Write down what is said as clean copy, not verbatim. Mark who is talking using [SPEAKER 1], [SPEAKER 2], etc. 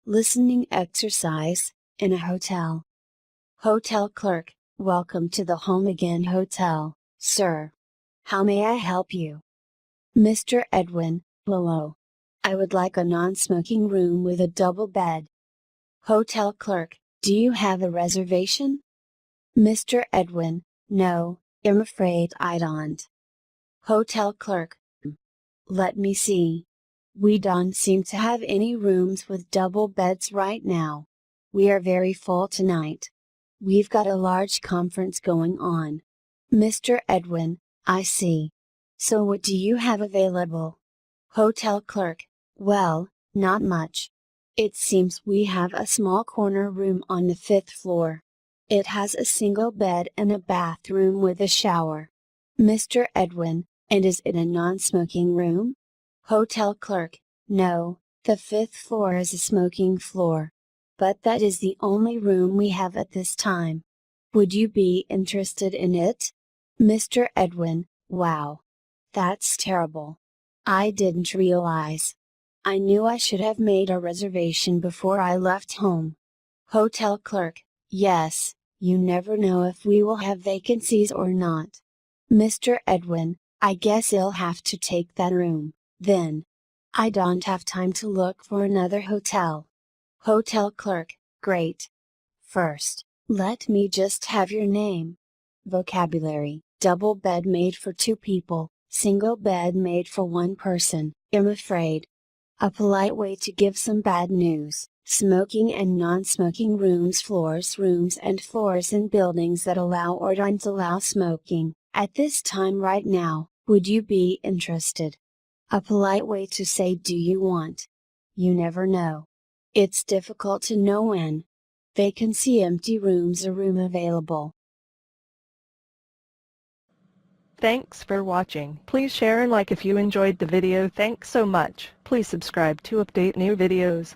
[SPEAKER 1] Listening exercise, in a hotel. Hotel clerk, welcome to the Home Again Hotel, sir. How may I help you? Mr. Edwin, hello. I would like a non-smoking room with a double bed. Hotel clerk, do you have a reservation? Mr. Edwin, no, I'm afraid I don't. Hotel clerk, let me see. We don't seem to have any rooms with double beds right now. We are very full tonight. We've got a large conference going on. Mr. Edwin, I see. So what do you have available? Hotel clerk, well, not much. It seems we have a small corner room on the 5th floor. It has a single bed and a bathroom with a shower. Mr. Edwin, and is it a non-smoking room? Hotel clerk, no, the 5th floor is a smoking floor. But that is the only room we have at this time. Would you be interested in it? Mr. Edwin, wow. That's terrible. I didn't realize. I knew I should have made a reservation before I left home. Hotel clerk, yes, you never know if we will have vacancies or not. Mr. Edwin, I guess I'll have to take that room, then. I don't have time to look for another hotel. Hotel clerk, great. First, let me just have your name. Vocabulary: double bed made for 2 people, single bed made for 1 person, I'm afraid. A polite way to give some bad news: smoking and non-smoking rooms, floors in buildings that allow or don't allow smoking, at this time right now. Would you be interested? A polite way to say do you want? You never know. It's difficult to know when. Vacancy: empty rooms, a room available.
[SPEAKER 2] Thanks for watching. Please share and like if you enjoyed the video. Thanks so much. Please subscribe to update new videos.